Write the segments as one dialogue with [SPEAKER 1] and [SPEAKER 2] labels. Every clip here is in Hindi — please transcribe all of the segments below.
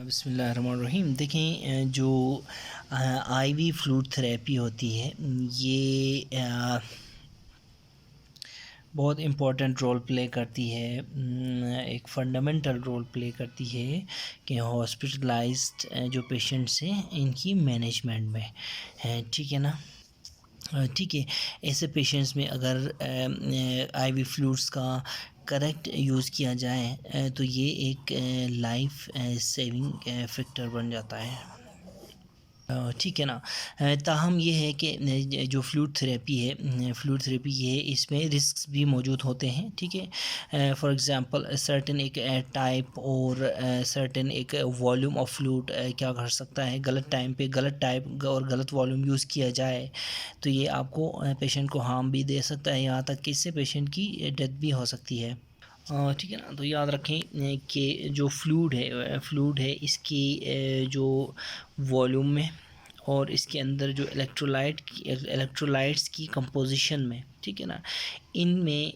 [SPEAKER 1] बिस्मिल्लाहिर्रहमानिर्रहीम। देखें जो आईवी फ्लूइड थेरेपी होती है ये बहुत इम्पोर्टेंट रोल प्ले करती है, एक फंडामेंटल रोल प्ले करती है कि हॉस्पिटलाइज्ड जो पेशेंट्स हैं इनकी मैनेजमेंट में है, ठीक है ना। ठीक है, ऐसे पेशेंट्स में अगर आईवी फ्लूइड्स का करेक्ट यूज़ किया जाए तो ये एक लाइफ सेविंग फैक्टर बन जाता है। ठीक है ना। ताहम ये है कि जो फ्लूइड थेरेपी ये है, इसमें रिस्क्स भी मौजूद होते हैं, ठीक है। फॉर एग्ज़ाम्पल सर्टेन एक टाइप और सर्टेन एक वॉल्यूम ऑफ फ्लूइड क्या कर सकता है, गलत टाइम पे गलत टाइप और गलत वॉल्यूम यूज़ किया जाए तो ये आपको पेशेंट को हार्म भी दे सकता है, यहाँ तक कि इससे पेशेंट की डेथ भी हो सकती है। ठीक है ना। तो याद रखें कि जो फ्लूइड है इसकी जो वॉल्यूम में और इसके अंदर जो इलेक्ट्रोलाइट्स की कंपोजिशन में, ठीक है ना, इनमें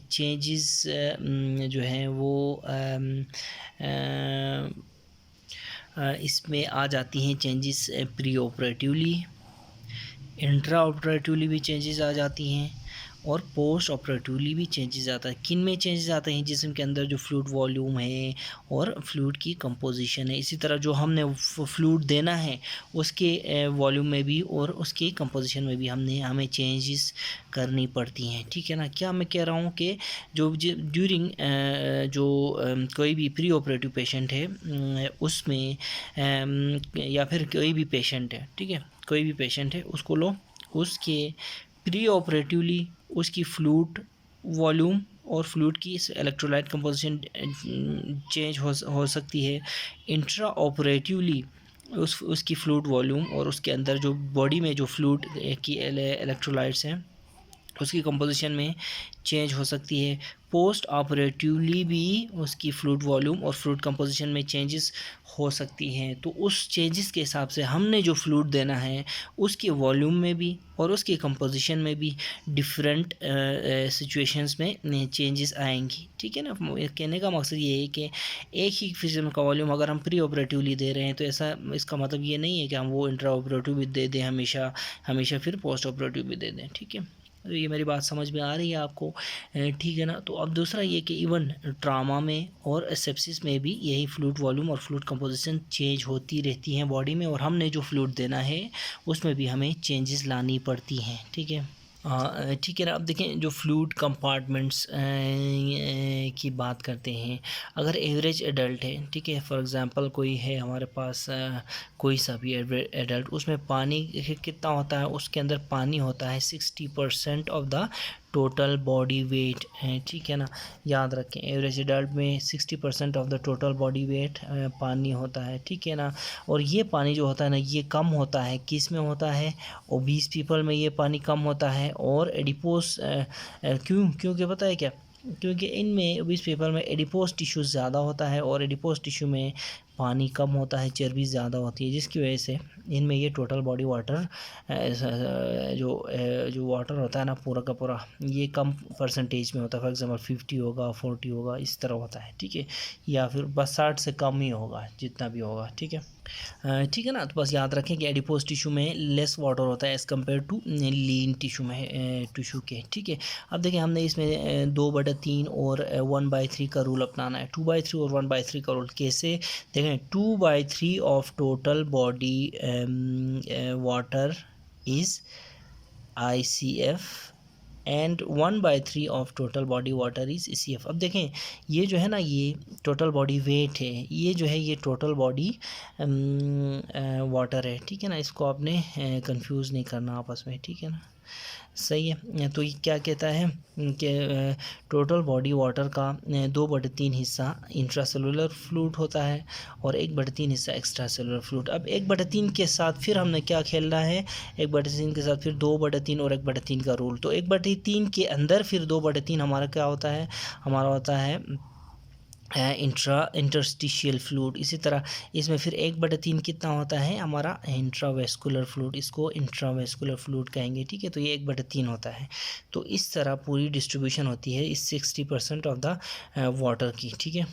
[SPEAKER 1] चेंजेस जो हैं वो इसमें आ जाती हैं changes pre operatively, intra operatively भी चेंजेस आ जाती हैं और पोस्ट ऑपरेटिवली भी चेंजेस आता है। किन में चेंजेस आते हैं? जिस्म के अंदर जो फ्लूइड वॉल्यूम है और फ्लूइड की कंपोजिशन है। इसी तरह जो हमने फ्लूइड देना है उसके वॉल्यूम में भी और उसके कंपोजिशन में भी हमें चेंजेस करनी पड़ती हैं, ठीक है ना। क्या मैं कह रहा हूँ कि जो ड्यूरिंग जो कोई भी प्री ऑपरेटिव पेशेंट है उसमें या फिर कोई भी पेशेंट है, ठीक है, कोई भी पेशेंट है उसको लो, उसके प्री ऑपरेटिवली उसकी फ्लूइड वॉल्यूम और फ्लूइड की इलेक्ट्रोलाइट कंपोजिशन चेंज हो सकती है। इंट्रा ऑपरेटिवली उसकी फ्लूइड वॉल्यूम और उसके अंदर जो बॉडी में जो फ्लूइड की इलेक्ट्रोलाइट्स हैं उसकी कंपोजिशन में चेंज हो सकती है। पोस्ट ऑपरेटिवली भी उसकी फ्लूइड वॉल्यूम और फ्लूइड कंपोजिशन में चेंजेस हो सकती हैं। तो उस चेंजेस के हिसाब से हमने जो फ्लूइड देना है उसके वॉल्यूम में भी और उसके कंपोजिशन में भी डिफरेंट सिचुएशंस में चेंजेस आएंगी, ठीक है ना। कहने का मकसद ये है कि एक ही किस्म का वॉल्यूम अगर हम प्री ऑपरेटिवली दे रहे हैं तो ऐसा इसका मतलब ये नहीं है कि हम वो इंट्रा ऑपरेटिव भी दे दें हमेशा फिर पोस्ट ऑपरेटिव भी दे दें, ठीक है। तो ये मेरी बात समझ में आ रही है आपको, ठीक है ना। तो अब दूसरा ये कि इवन ट्रामा में और सेप्सिस में भी यही फ्लूइड वॉल्यूम और फ्लूइड कंपोजिशन चेंज होती रहती हैं बॉडी में, और हमने जो फ्लूइड देना है उसमें भी हमें चेंजेस लानी पड़ती हैं, ठीक है। ठीक है ना। अब देखें जो फ्लूइड कंपार्टमेंट्स की बात करते हैं, अगर एवरेज एडल्ट है, ठीक है, फॉर एग्ज़ाम्पल कोई है हमारे पास कोई सा भी एडल्ट, उसमें पानी कितना होता है, उसके अंदर पानी होता है 60% of the total body weight है, ठीक है ना। याद रखें एवरेज एडल्ट में 60% of the total body weight पानी होता है, ठीक है ना। और ये पानी जो होता है ना ये कम होता है, किस में होता है, ओबीस पीपल में ये पानी कम होता है। और एडिपोस क्योंकि पता है क्या, क्योंकि इनमें ओबीस पीपल में एडिपोस टिश्यू ज़्यादा होता है और एडिपोस टिश्यू में पानी कम होता है, चर्बी ज़्यादा होती है, जिसकी वजह से इनमें ये टोटल बॉडी वाटर जो वाटर होता है ना पूरा का पूरा ये कम परसेंटेज में होता है। फॉर एग्जांपल 50 होगा, 40 होगा, इस तरह होता है, ठीक है, या फिर बस 60 से कम ही होगा जितना भी होगा, ठीक है। ठीक है ना। तो बस याद रखें कि एडिपोज टिश्यू में लेस वाटर होता है as compared to lean tissue के, ठीक है। अब देखिए हमने इसमें 2/3 और 1/3 का रूल अपनाना है। 2/3 और 1/3 का रूल कैसे देखें, 2/3 of total body water is ICF and 1/3 of total body water is ECF। अब देखें ये जो है ना ये टोटल बॉडी वेट है, ये जो है ये टोटल बॉडी वाटर है, ठीक है ना। इसको आपने कंफ्यूज नहीं करना आपस में, ठीक है ना, सही है। तो ये क्या कहता है कि टोटल बॉडी वाटर का 2/3 हिस्सा इंट्रासेलुलर फ्लूइड होता है और 1/3 हिस्सा एक्स्ट्रा सेलुलर फ्लूइड। अब 1/3 के साथ फिर हमने क्या खेलना है, 1/3 के साथ फिर 2/3 और 1/3 का रूल। तो 1/3 के अंदर फिर 2/3 हमारा क्या होता है, हमारा होता है इंटरस्टिशियल फ्लूइड। इसी तरह इसमें फिर 1/3 कितना होता है हमारा इंट्रावेस्कुलर फ्लूइड, इसको इंट्रावेस्कुलर फ्लूइड कहेंगे, ठीक है। तो ये 1/3 होता है। तो इस तरह पूरी डिस्ट्रीब्यूशन होती है इस 60% ऑफ द वाटर की, ठीक है।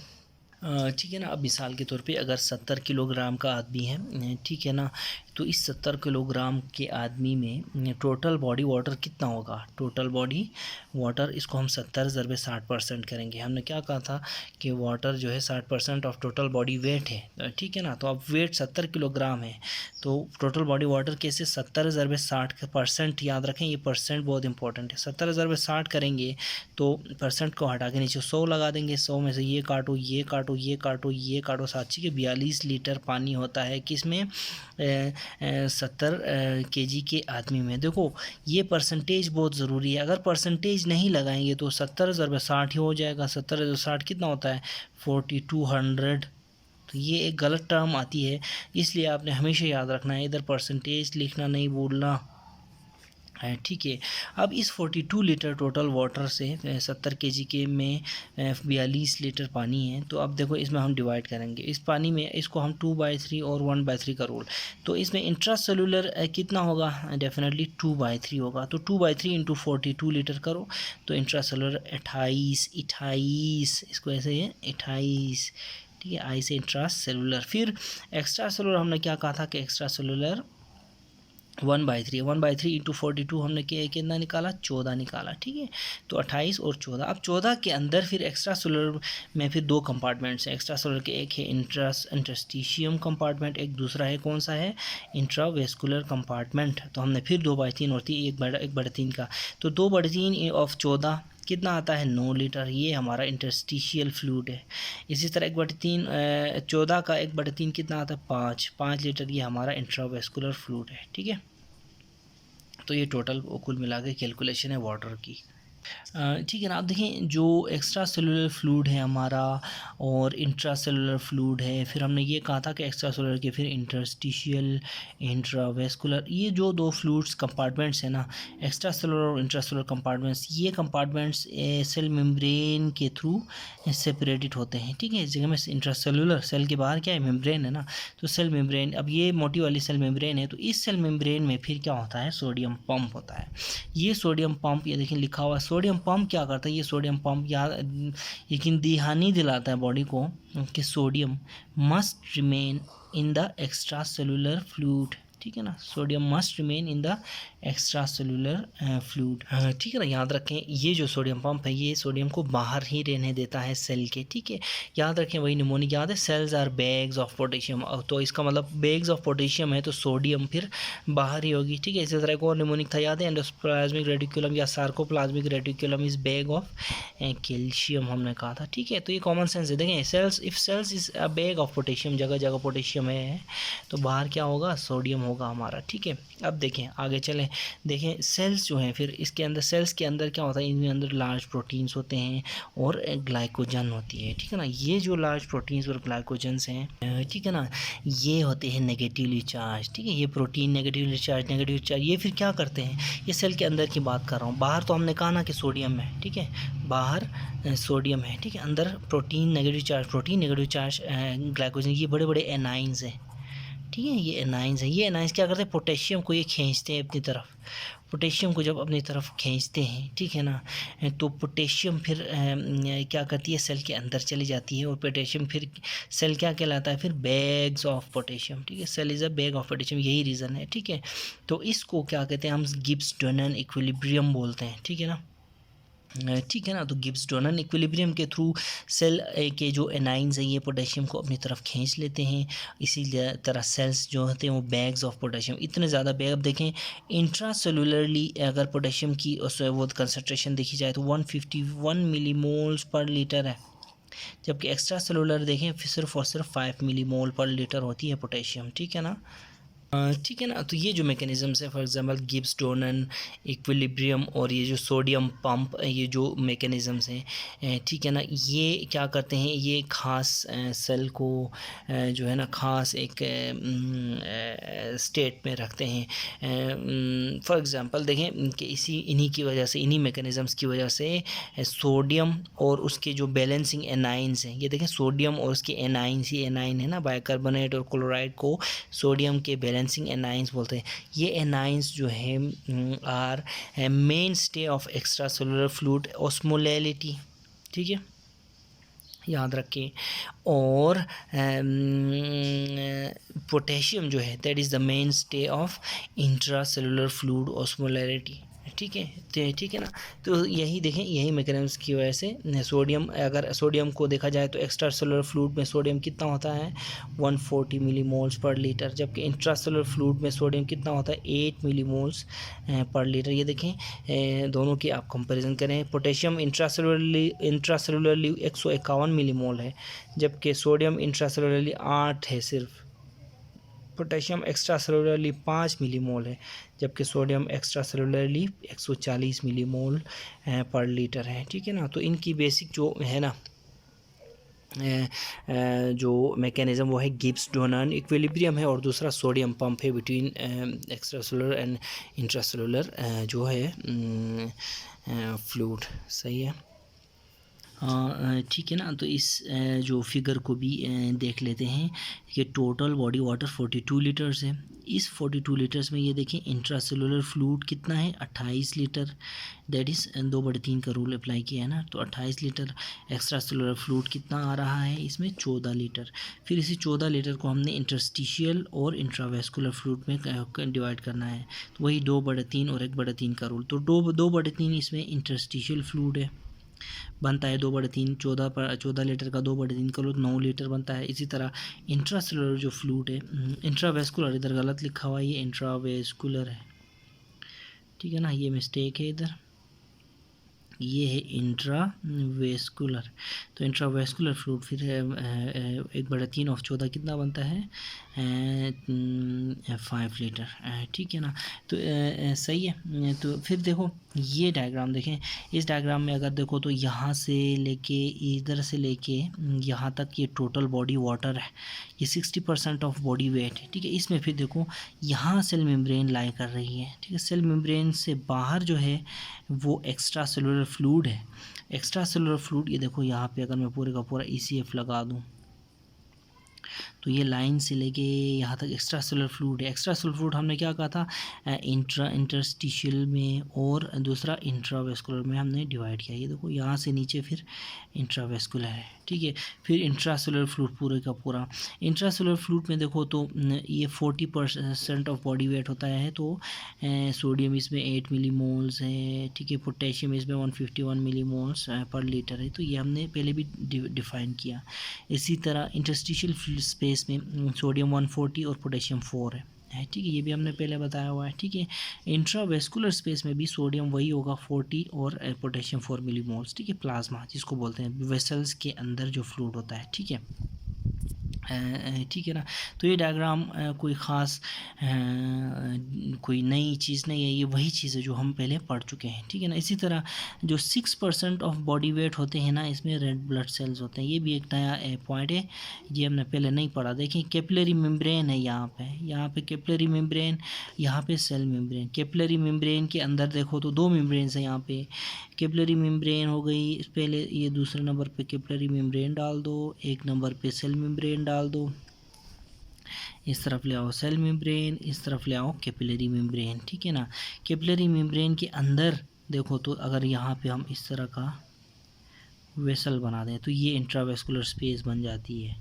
[SPEAKER 1] ठीक है ना। अब मिसाल के तौर पे अगर 70 किलोग्राम का आदमी है, ठीक है ना, तो इस 70 किलोग्राम के आदमी में टोटल बॉडी वाटर कितना होगा, टोटल बॉडी वाटर, इसको हम 70 ज़रबे 60% करेंगे। हमने क्या कहा था कि वाटर जो है 60% ऑफ टोटल बॉडी वेट है, ठीक है ना। तो अब वेट 70 किलोग्राम है, तो टोटल बॉडी वाटर कैसे 70 ज़रबे 60%, याद रखें ये परसेंट बहुत इंपॉर्टेंट है। 70 ज़रबे 60 करेंगे तो परसेंट को हटा के नीचे 100 लगा देंगे। 100 में से ये काटो, ये काटो, ये काटो, ये काटो, 42 लीटर पानी होता है किस में, 70 केजी के आदमी में। देखो ये परसेंटेज बहुत ज़रूरी है, अगर परसेंटेज नहीं लगाएंगे तो 70 ज़रबे 60 ही हो जाएगा। 70 ज़रबे 60 कितना होता है, 4200। तो ये एक गलत टर्म आती है, इसलिए आपने हमेशा याद रखना है, इधर परसेंटेज लिखना नहीं भूलना है, ठीक है। अब इस 42 लीटर टोटल वाटर से 70 केजी के में 42 लीटर पानी है, तो अब देखो इसमें हम डिवाइड करेंगे इस पानी में, इसको हम 2/3 और 1/3 का रूल, तो इसमें इंट्रा सेलुलर कितना होगा, डेफिनेटली 2/3 होगा। तो 2/3 इंटू 42 लीटर करो, तो इंट्रा सेलुलर 28, इसको ऐसे है 28, ठीक है। आई से इंट्रा सेलुलर। फिर एक्स्ट्रा सेलुलर हमने क्या कहा था कि एक्स्ट्रा सेलुलर 1/3 इंटू 42 हमने कितना निकाला, 14 निकाला, ठीक है। तो 28 और 14। अब 14 के अंदर फिर एक्स्ट्रा सेलुलर में फिर 2 कंपार्टमेंट्स हैं एक्स्ट्रा सेलुलर के, एक है इंटरस्टिशियम कंपार्टमेंट, एक दूसरा है कौन सा है, इंट्रावेस्कुलर कंपार्टमेंट। तो हमने फिर 2/3 और 1/3 का, तो 2/3 ऑफ 14 कितना आता है, 9 लीटर, ये हमारा इंटरस्टिशियल फ्लूइड है। इसी तरह 1/3 14 का 1/3 कितना आता है, 5 लीटर, ये हमारा इंट्रावेस्कुलर फ्लूइड है, ठीक है। तो ये टोटल कुल मिला के कैलकुलेशन है वाटर की, ठीक है ना। आप देखें जो एक्स्ट्रा सेलुलर फ्लूइड है हमारा और इंट्रा सेलुलर फ्लूइड है, फिर हमने ये कहा था कि एक्स्ट्रा सेलुलर के फिर इंटरस्टिशियल, इंट्रावेस्कुलर, ये जो 2 फ्लूइड्स कंपार्टमेंट्स हैं ना, एक्स्ट्रा सेलुलर और इंट्रा सेलुलर कंपार्टमेंट्स, ये कंपार्टमेंट्स सेल मेम्ब्रेन के थ्रू सेपरेटेड होते हैं, ठीक है। इस जगह में इंट्रा सेलुलर, सेल के बाहर क्या है, मेम्ब्रेन है ना, तो सेल मेम्ब्रेन, अब ये मोटी वाली सेल मेम्ब्रेन है, तो इस सेल मेम्ब्रेन में फिर क्या होता है, सोडियम पंप होता है। ये सोडियम पंप, ये देखिए लिखा हुआ, सोडियम पंप क्या करता है, ये सोडियम पंप याद यकीन दहानी दिलाता है बॉडी को कि sodium must remain in the extra cellular fluid, ठीक है ना, sodium must remain in the extra cellular fluid, ठीक है ना। याद रखें ये जो सोडियम पंप है ये सोडियम को बाहर ही रहने देता है सेल के, ठीक है। याद रखें वही निमोनिक याद है, cells are bags of potassium, तो इसका मतलब बैग्स ऑफ पोटेशियम है तो सोडियम फिर बाहर ही होगी, ठीक है। इसी तरह एक और निमोनिक था याद है, एंडोप्लाज्मिक रेटिकुलम या sarcoplasmic reticulum is bag of calcium हमने कहा था, ठीक है। तो ये कॉमन सेंस है, देखें cells, if cells is a bag of potassium, जगह जगह पोटेशियम है तो बाहर क्या होगा, सोडियम होगा हमारा, ठीक है। अब देखें आगे चलें, देखें सेल्स जो हैं फिर इसके अंदर, सेल्स के अंदर क्या होता है, इनके अंदर लार्ज प्रोटीन्स होते हैं और ग्लाइकोजन होती है, ठीक है ना। ये जो लार्ज प्रोटीन्स और ग्लाइकोजन्स हैं, ठीक है ना, ये होते हैं नेगेटिवली चार्ज, ठीक है। ये प्रोटीन नेगेटिवली चार्ज, ये फिर क्या करते हैं, ये सेल के अंदर की बात कर रहा हूँ, बाहर तो हमने कहा ना कि सोडियम है, ठीक है, बाहर सोडियम है, ठीक है, अंदर प्रोटीन नेगेटिव चार्ज ग्लाइकोजन, ये बड़े बड़े एनाइंस हैं, ठीक है, ये एनाइंस है। ये एनाइंस क्या करते हैं, पोटेशियम को ये खींचते हैं अपनी तरफ, पोटेशियम को जब अपनी तरफ खींचते हैं, ठीक है ना, तो पोटेशियम फिर क्या करती है, सेल के अंदर चली जाती है, और पोटेशियम फिर सेल क्या कहलाता है, फिर बैग्स ऑफ पोटेशियम, ठीक है, cell is a bag of potassium, यही रीज़न है, ठीक है। तो इसको क्या कहते हैं, हम गिब्स डोनन इक्विलिब्रियम बोलते हैं, ठीक है ना, ठीक है ना। तो गिब्स डोनन इक्विलिब्रियम के थ्रू सेल के जो एनाइंस हैं ये पोटेशियम को अपनी तरफ खींच लेते हैं, इसी तरह सेल्स जो होते हैं वो बैग्स ऑफ पोटेशियम, इतने ज़्यादा बैग, अब देखें इंट्रा सेलुलरली अगर पोटेशियम की वो कंसनट्रेशन देखी जाए तो 151 मिलीमोल्स पर लीटर है, जबकि एक्स्ट्रा सेलुलर देखें फिर सिर्फ और सिर्फ 5 मिलीमोल पर लीटर होती है पोटेशियम, ठीक है ना। ठीक है ना। तो ये जो मैकेनिज़म्स है, फॉर एग्जांपल गिब्स डोनन इक्विलिब्रियम और ये जो सोडियम पंप, ये जो मैकेनिज़म्स हैं, ठीक है ना, ये क्या करते हैं, ये ख़ास सेल को जो है ना ख़ास एक स्टेट में रखते हैं। फॉर एग्जांपल देखें कि इन्हीं की वजह से, इन्हीं मैकेनिज़म्स की वजह से सोडियम और उसके जो बैलेंसिंग एनाइंस हैं, ये देखें सोडियम और उसके एनाइंस, ये एनाइन है ना, बाइकार्बोनेट और क्लोराइड को सोडियम के बैलेंसिंग एनाइंस बोलते हैं। ये एनाइंस जो है are mainstay of extracellular fluid osmolality, ठीक है, याद रखें। और पोटेशियम जो है that is the mainstay of intracellular fluid osmolarity, ठीक है। तो ठीक है ना, तो यही देखें, यही मैकेनिज्म की वजह से सोडियम, अगर सोडियम को देखा जाए तो एक्स्ट्रा सेलुलर फ्लूइड में सोडियम कितना होता है 140 मिलीमोल्स पर लीटर, जबकि इंट्रा सेलुलर फ्लूइड में सोडियम कितना होता है 8 मिलीमोल्स पर लीटर। ये देखें दोनों की आप कंपैरिजन करें। पोटेशियम इंट्रासेलुलरली 151 मिलीमोल है, जबकि सोडियम इंट्रासेलुलरली 8 है सिर्फ। पोटेशियम एक्स्ट्रा सेलुलरली 5 मिलीमोल है, जबकि सोडियम एक्स्ट्रा सेलुलरली 140 मिलीमोल पर लीटर है, ठीक है ना। तो इनकी बेसिक जो है ना जो मैकेनिज़्म वो है गिब्स डोनान इक्विलिब्रियम है, और दूसरा सोडियम पंप है between extra cellular and intracellular जो है फ्लूइड। सही है, ठीक है ना। तो इस जो फिगर को भी देख लेते हैं कि टोटल बॉडी वाटर 42 लीटर्स है। इस 42 लीटर्स में ये देखें इंट्रासेलुलर फ्लूइड कितना है 28 लीटर, दैट इज़ 2/3 का रूल अप्लाई किया है ना, तो 28 लीटर। एक्स्ट्रा सेलुलर फ्लूइड कितना आ रहा है इसमें 14 लीटर। फिर इसी 14 लीटर को हमने इंटरस्टिशियल और इंट्रावेस्कुलर फ्लूइड में डिवाइड करना है, तो वही 2/3 और 1/3 का रूल। तो 2/3 इसमें इंटरस्टिशियल फ्लूइड है, बनता है 2/3। 14 लीटर का 2/3 करो 9 लीटर बनता है। इसी तरह इंट्रासेलुलर जो फ्लूइड है, इंट्रावेस्कुलर इधर गलत लिखा हुआ है, ये इंट्रावेस्कुलर है, ठीक है ना, ये मिस्टेक है इधर, ये है इंट्रावेस्कुलर। तो इंट्रावेस्कुलर फ्लूइड फिर 1/3 ऑफ 14 कितना बनता है 5 लीटर, ठीक है ना। तो सही है। तो फिर देखो ये डायग्राम देखें, इस डायग्राम में अगर देखो तो यहाँ से लेके इधर से लेके यहाँ तक ये टोटल बॉडी वाटर है, ये 60% ऑफ बॉडी वेट है, ठीक है। इसमें फिर देखो यहाँ सेल मेम्ब्रेन लाई कर रही है, ठीक है। सेल मेम्ब्रेन से बाहर जो है वो एक्स्ट्रा सेलुलर फ्लूइड है। एक्स्ट्रा सेलुलर फ्लूइड ये देखो यहाँ पे अगर मैं पूरे का पूरा ECF लगा दूँ तो ये लाइन से लेके यहाँ तक एक्स्ट्रा सेलुलर फ्लूइड है। एक्स्ट्रा सेलुलर फ्लूइड हमने क्या कहा था इंटरस्टिशियल में और दूसरा इंट्रावेस्कुलर में हमने डिवाइड किया। ये देखो यहाँ से नीचे फिर इंट्रावेस्कुलर है, ठीक है। फिर इंट्रासेलुलर फ्लूइड पूरे का पूरा। इंट्रासेलुलर फ्लूइड में देखो तो ये 40% ऑफ बॉडी वेट होता है, तो सोडियम इसमें 8 मिलीमोल्स है, ठीक है। पोटेशियम इसमें 151 मिलीमोल्स पर लीटर है, तो ये हमने पहले भी डिफाइन किया। इसी तरह इंटरस्टिशियल स्पेस में सोडियम 140 और पोटेशियम 4 है, ठीक है, ये भी हमने पहले बताया हुआ है, ठीक है। इंट्रावेस्कुलर स्पेस में भी सोडियम वही होगा 40 और पोटेशियम 4 मिलीमोल्स, ठीक है। प्लाज्मा जिसको बोलते हैं वेसल्स के अंदर जो फ्लूइड होता है, ठीक है, ठीक है ना। तो ये डायग्राम कोई ख़ास कोई नई चीज़ नहीं है, ये वही चीज़ है जो हम पहले पढ़ चुके हैं, ठीक है ना। इसी तरह जो 6% ऑफ बॉडी वेट होते हैं ना, इसमें रेड ब्लड सेल्स होते हैं, ये भी एक नया पॉइंट है, ये हमने पहले नहीं पढ़ा। देखिए कैपिलरी मेम्ब्रेन है यहाँ पे कैपिलरी मेम्ब्रेन, यहाँ पे सेल मेम्ब्रेन। कैपिलरी मेम्ब्रेन के अंदर देखो तो 2 मेम्ब्रेन्स हैं यहाँ पे, कैपिलरी मेम्ब्रेन हो गई पहले, ये दूसरे नंबर पे कैपिलरी मेम्ब्रेन डाल दो, एक नंबर पे सेल मेम्ब्रेन डाल दो, इस तरफ ले आओ सेल मेम्ब्रेन, इस तरफ ले आओ कैपिलरी मेम्ब्रेन, ठीक है ना। कैपिलरी मेम्ब्रेन के अंदर देखो तो अगर यहाँ पे हम इस तरह का वेसल बना दें तो ये इंट्रावेस्कुलर स्पेस बन जाती है,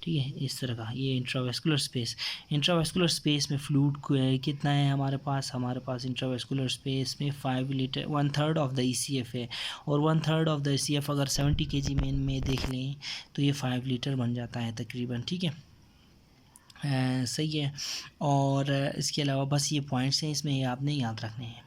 [SPEAKER 1] ठीक है, इस तरह का ये इंट्रावेस्कुलर स्पेस। इंट्रावेस्कुलर स्पेस में फ्लूइड कितना है हमारे पास इंट्रावेस्कुलर स्पेस में 5 लीटर, 1/3 ऑफ द ECF है, और 1/3 ऑफ द ECF अगर 70 kg में देख लें तो ये 5 लीटर बन जाता है तकरीबन, ठीक है। सही है। और इसके अलावा बस ये पॉइंट्स हैं, इसमें ये आपने याद रखने हैं,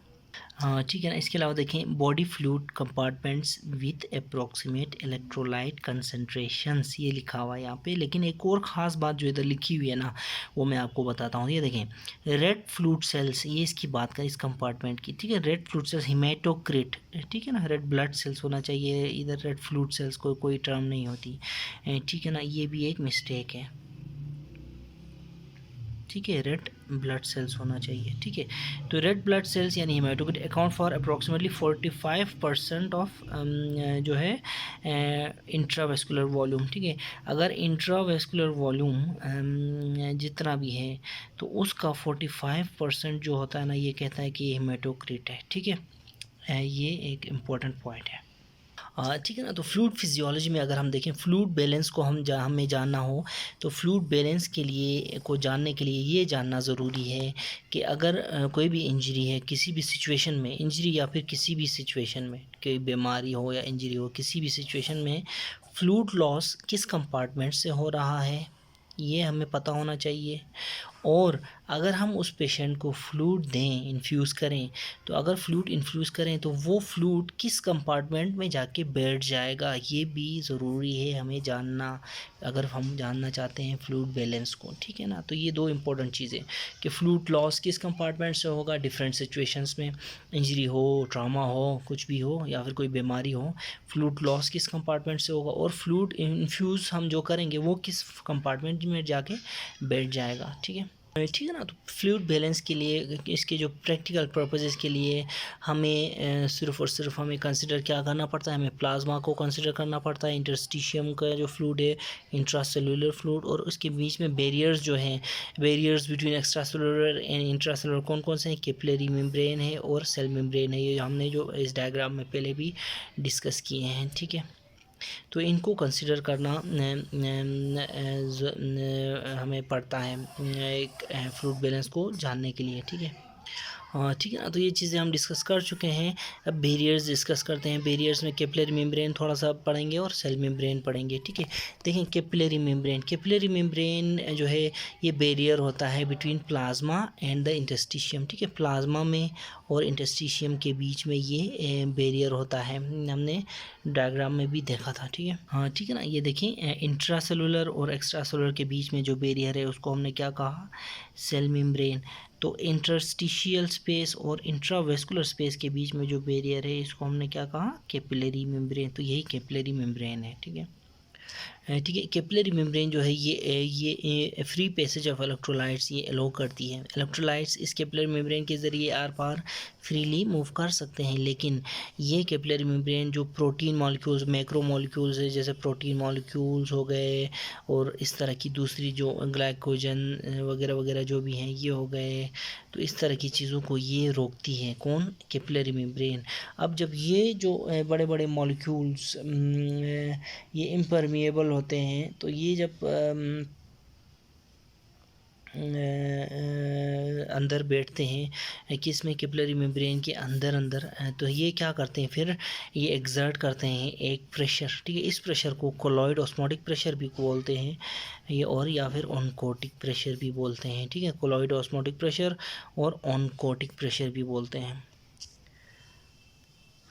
[SPEAKER 1] हाँ, ठीक है ना। इसके अलावा देखें body fluid compartments with approximate electrolyte concentrations, ये लिखा हुआ है यहाँ पे। लेकिन एक और ख़ास बात जो इधर लिखी हुई है ना, वो मैं आपको बताता हूँ। ये देखें रेड फ्लूइड सेल्स, ये इसकी बात करें इस कंपार्टमेंट की, ठीक है। रेड फ्लूइड सेल्स हिमेटोक्रिट, ठीक है ना, रेड ब्लड सेल्स होना चाहिए इधर, रेड फ्लूइड सेल्स कोई टर्म नहीं होती, ठीक है ना, ये भी एक मिस्टेक है, ठीक है। रेड ब्लड सेल्स होना चाहिए, ठीक है। तो रेड ब्लड सेल्स यानी haematocrit account for approximately 45% of जो है इंट्रावेस्कुलर वॉल्यूम, ठीक है। अगर इंट्रावेस्कुलर वॉल्यूम जितना भी है तो उसका 45% जो होता है ना, ये कहता है कि ये हेमाटोक्रिट है, ठीक है। ये एक इम्पॉर्टेंट पॉइंट है। ठीक है ना। तो फ्लूइड फिजियोलॉजी में अगर हम देखें फ्लूइड बैलेंस को हमें जानना हो तो फ्लूइड बैलेंस के लिए को जानने के लिए ये जानना ज़रूरी है कि अगर कोई भी इंजरी है किसी भी सिचुएशन में, इंजरी या फिर किसी भी सिचुएशन में, कोई बीमारी हो या इंजरी हो, किसी भी सिचुएशन में फ्लूइड लॉस किस कंपार्टमेंट से हो रहा है ये हमें पता होना चाहिए। और अगर हम उस पेशेंट को फ्लूइड दें, इन्फ्यूज़ करें, तो अगर फ्लूइड इन्फ्यूज़ करें तो वो फ्लूइड किस कंपार्टमेंट में जाके बैठ जाएगा ये भी ज़रूरी है हमें जानना, अगर हम जानना चाहते हैं फ्लूइड बैलेंस को। ठीक है ना। तो ये दो इंपॉर्टेंट चीज़ें कि फ्लूइड लॉस किस कंपार्टमेंट से होगा डिफरेंट सिचुएशंस में, इंजरी हो, ट्रॉमा हो, कुछ भी हो या फिर कोई बीमारी हो, फ्लूइड लॉस किस कंपार्टमेंट से होगा और फ्लूइड इन्फ्यूज़ हम जो करेंगे वो किस कंपार्टमेंट में जाके बैठ जाएगा। ठीक है। ठीक है ना। तो फ्लूइड बैलेंस के लिए इसके जो प्रैक्टिकल पर्पसेस के लिए हमें सिर्फ़ और सिर्फ हमें कंसिडर क्या करना पड़ता है, हमें प्लाज्मा को कंसिडर करना पड़ता है, इंटरस्टिशियम का जो फ्लूइड है, इंट्रासेलुलर फ्लूइड, और उसके बीच में बैरियर्स जो हैं, barriers between extracellular and intracellular कौन कौन से हैं, कैपिलरी मेम्ब्रेन है और सेल मेम्ब्रेन है। ये हमने जो इस डायग्राम में पहले भी डिस्कस किए हैं। ठीक है। तो इनको कंसिडर करना हमें पड़ता है एक फ्लूइड बैलेंस को जानने के लिए। ठीक है। ठीक है ना। तो ये चीज़ें हम डिस्कस कर चुके हैं। अब बैरियर्स डिस्कस करते हैं। बैरियर्स में कैपिलरी मेम्ब्रेन थोड़ा सा पढ़ेंगे और सेल मेम्ब्रेन पढ़ेंगे। ठीक है। देखें कैपिलरी मेम्ब्रेन, कैपिलरी मेम्ब्रेन जो है ये बैरियर होता है between plasma and the interstitium. ठीक है। प्लाज्मा में और इंटरस्टिशियम के बीच में ये बैरियर होता है, हमने डायग्राम में भी देखा था। ठीक है। हाँ ठीक है ना। ये देखें इंट्रासेलुलर और एक्स्ट्रासेलुलर के बीच में जो बैरियर है उसको हमने क्या कहा, सेल मेम्ब्रेन। तो इंटरस्टिशियल स्पेस और इंट्रावेस्कुलर स्पेस के बीच में जो बैरियर है इसको हमने क्या कहा, कैपिलरी मेम्ब्रेन। तो यही कैपिलरी मेम्ब्रेन है। ठीक है। ठीक है। कैपिलरी मेम्ब्रेन जो है ये फ्री पैसेज ऑफ इलेक्ट्रोलाइट्स ये अलो करती है। इलेक्ट्रोलाइट्स इस कैपिलरी मेम्ब्रेन के ज़रिए आर पार फ्रीली मूव कर सकते हैं, लेकिन ये कैपिलरी मेम्ब्रेन जो प्रोटीन मॉलिक्यूल्स, मैक्रो मॉलिक्यूल्स है, जैसे प्रोटीन मॉलिक्यूल्स हो गए और इस तरह की दूसरी जो ग्लाइकोजन वगैरह वगैरह जो भी हैं ये हो गए, तो इस तरह की चीज़ों को ये रोकती है। कौन, कैपिलरी मेम्ब्रेन। अब जब ये जो बड़े बड़े मॉलिक्यूल्स ये इम्परमिएबल होते हैं तो ये जब अंदर बैठते हैं किस में, कैपिलरी मेम्ब्रेन के अंदर तो ये क्या करते हैं फिर, ये एक्सर्ट करते हैं एक प्रेशर। ठीक है। इस प्रेशर को कोलॉइड ऑस्मोटिक प्रेशर भी बोलते हैं ये, और या फिर ऑनकोटिक प्रेशर भी बोलते हैं। ठीक है। कोलॉइड ऑस्मोटिक प्रेशर और ऑनकोटिक प्रेशर भी बोलते हैं।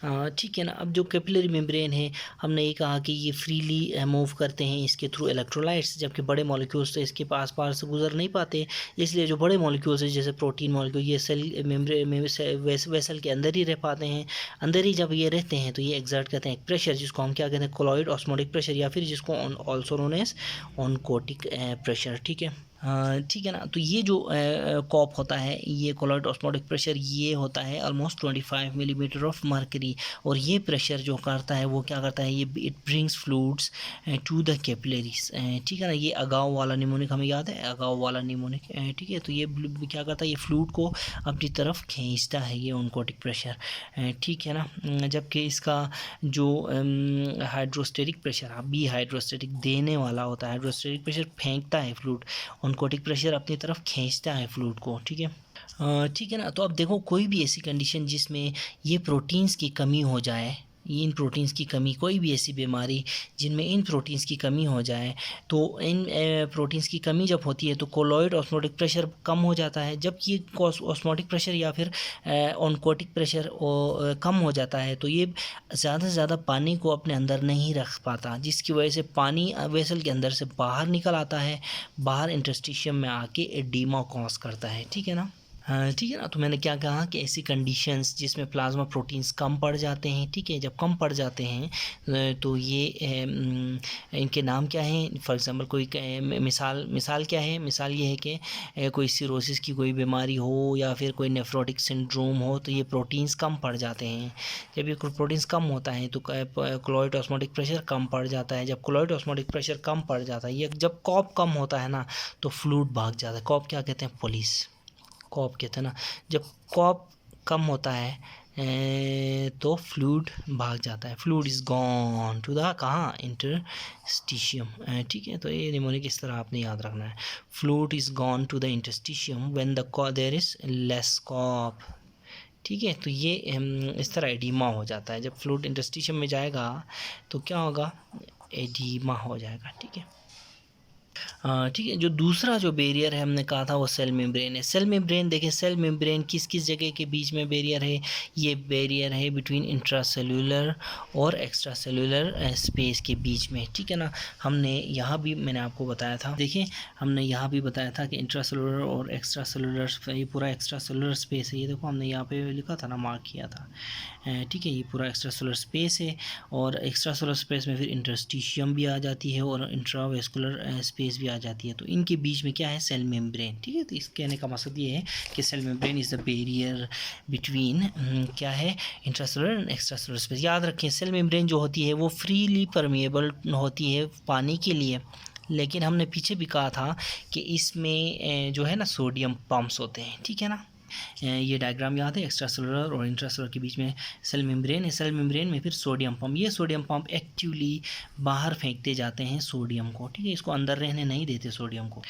[SPEAKER 1] हाँ ठीक है ना। अब जो कैपिलरी मेम्ब्रेन है हमने ये कहा कि ये फ्रीली मूव करते हैं इसके थ्रू इलेक्ट्रोलाइट्स, जबकि बड़े मॉलिक्यूल्स तो इसके पास से गुजर नहीं पाते। इसलिए जो बड़े मॉलिक्यूल्स हैं जैसे प्रोटीन मॉलिक्यूल ये सेल मेम्ब्रेन में वेसल के अंदर ही रह पाते हैं। अंदर ही जब ये रहते हैं तो ये एक्सर्ट करते हैं एक प्रेशर जिसको हम क्या कहते हैं, कोलॉइड ऑस्मोटिक प्रेशर, या फिर जिसको also known as oncotic pressure. ठीक है। ठीक है ना। तो ये जो कॉप होता है, ये कोलॉइड ऑस्मोटिक प्रेशर, ये होता है ऑलमोस्ट 25 मिलीमीटर ऑफ मर्करी, और ये प्रेशर जो करता है वो क्या करता है, ये it brings fluids to the capillaries. ठीक है ना। ये अगाव वाला निमोनिक हमें याद है, अगाव वाला निमोनिक। ठीक है। तो ये क्या करता है, ये फ्लूइड को अपनी तरफ खींचता है, ये ऑनकोटिक प्रेशर। ठीक है ना। जबकि इसका जो हाइड्रोस्टेटिक प्रेशर, बी हाइड्रोस्टेटिक देने वाला होता है, हाइड्रोस्टेटिक प्रेशर फेंकता है फ्लूइड, ऑनकोटिक प्रेशर अपनी तरफ खींचता है फ्लूइड को। ठीक है। ठीक है ना। तो अब देखो कोई भी ऐसी कंडीशन जिसमें ये प्रोटीन्स की कमी हो जाए, इन प्रोटीन्स की कमी, कोई भी ऐसी बीमारी जिनमें इन प्रोटीन्स की कमी हो जाए, तो इन प्रोटीन्स की कमी जब होती है तो कोलॉइड ऑस्मोटिक प्रेशर कम हो जाता है। जब ये ऑस्मोटिक प्रेशर या फिर ऑनकोटिक प्रेशर कम हो जाता है तो ये ज़्यादा से ज़्यादा पानी को अपने अंदर नहीं रख पाता, जिसकी वजह से पानी वेसल के अंदर से बाहर निकल आता है, बाहर इंटरस्टिशियम में आके एडीमा कॉज करता है। ठीक है ना। हाँ ठीक है ना। तो मैंने क्या कहा कि ऐसी कंडीशंस जिसमें प्लाज्मा प्रोटीन्स कम पड़ जाते हैं, ठीक है, जब कम पड़ जाते हैं तो ये इनके नाम क्या हैं, फॉर एग्जांपल कोई मिसाल क्या है, मिसाल ये है कि कोई सिरोसिस की कोई बीमारी हो या फिर कोई नेफ्रोटिक सिंड्रोम हो तो ये प्रोटीन्स कम पड़ जाते हैं। जब ये प्रोटीन्स कम होता है तो कोलॉइड ऑस्मोटिक प्रेशर कम पड़ जाता है। जब कोलॉइड ऑस्मोटिक प्रेशर कम पड़ जाता है, ये जब कॉप कम होता है ना तो फ्लूइड भाग जाता है। कॉप क्या कहते हैं, पुलिस, कॉप कहते हैं ना। जब कॉप कम होता है तो फ्लूइड भाग जाता है, fluid is gone to the कहाँ, इंटरस्टिशियम। ठीक है, तो ये निमोनिक इस तरह आपने याद रखना है, fluid is gone to the interstitium when the there is less COP. ठीक है, तो ये इस तरह एडीमा हो जाता है, जब फ्लूइड इंटरस्टिशियम में जाएगा तो क्या होगा, एडीमा हो जाएगा। ठीक है, ठीक है, जो दूसरा जो बैरियर है हमने कहा था वो सेल मेम्ब्रेन है। सेल मेम्ब्रेन देखें, सेल मेम्ब्रेन किस किस जगह के बीच में बैरियर है, ये बैरियर है बिटवीन इंट्रासेल्यूलर और एक्स्ट्रा सेल्यूलर स्पेस के बीच में। ठीक है ना, हमने यहाँ भी मैंने आपको बताया था, देखिए हमने यहाँ भी बताया था कि इंट्रासेल्यूलर और एक्स्ट्रा सेल्यूलर, ये पूरा एक्स्ट्रा सेल्यूलर स्पेस है, ये देखो हमने यहाँ पे लिखा था ना, मार्क किया था। ठीक है, ये पूरा एक्स्ट्रा सेल्यूलर स्पेस है, और एक्स्ट्रा सेल्यूलर स्पेस में फिर इंटरस्टिशियम भी आ जाती है और इंट्रावेस्कुलर स्पेस भी आ जाती है, तो इनके बीच में क्या है, सेल मेम्ब्रेन। ठीक है, तो इस कहने का मकसद ये है कि cell membrane is the barrier between क्या है, intracellular and extracellular space. याद रखें, सेल मेम्ब्रेन जो होती है वो फ्रीली परमेएबल होती है पानी के लिए, लेकिन हमने पीछे भी कहा था कि इसमें जो है ना सोडियम पम्प्स होते हैं। ठीक है ना, ये डायग्राम याद है, एक्स्ट्रा सेलुलर और इंट्रासेलुलर के बीच में सेल मेम्ब्रेन है, सेल मेम्ब्रेन में फिर सोडियम पंप, ये सोडियम पंप एक्टिवली बाहर फेंकते जाते हैं सोडियम को। ठीक है, इसको अंदर रहने नहीं देते सोडियम को।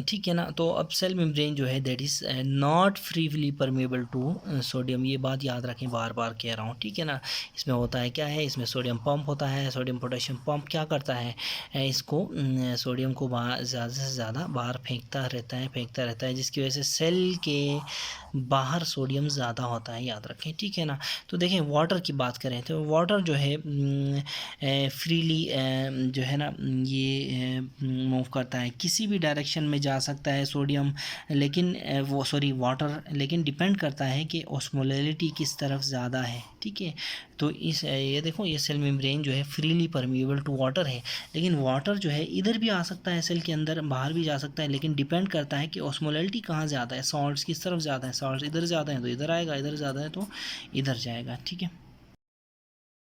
[SPEAKER 1] ठीक है ना, तो अब सेल मेम्ब्रेन जो है that is not freely permeable to sodium, ये बात याद रखें, बार बार कह रहा हूँ। ठीक है ना, इसमें होता है क्या है, इसमें सोडियम पंप होता है, सोडियम पोटेशियम पंप क्या करता है, इसको सोडियम को ज़्यादा से ज़्यादा बाहर फेंकता रहता है, जिसकी वजह से सेल के बाहर सोडियम ज़्यादा होता है, याद रखें। ठीक है ना, तो देखें वाटर की बात करें तो वाटर जो है फ्रीली जो है ना ये मूव करता है, किसी भी डायरेक्शन में जा सकता है सोडियम, लेकिन वाटर, लेकिन डिपेंड करता है कि ऑस्मोलैलिटी किस तरफ ज़्यादा है। ठीक है, तो इस ये देखो, ये सेल मेम्ब्रेन जो है फ्रीली परमिएबल टू वाटर है, लेकिन वाटर जो है इधर भी आ सकता है, सेल के अंदर बाहर भी जा सकता है, लेकिन डिपेंड करता है कि ऑस्मोलैलिटी कहाँ ज़्यादा है, सॉल्ट्स किस तरफ ज़्यादा है, सॉल्ट्स इधर ज़्यादा है तो इधर आएगा, इधर ज़्यादा है तो इधर जाएगा। ठीक है,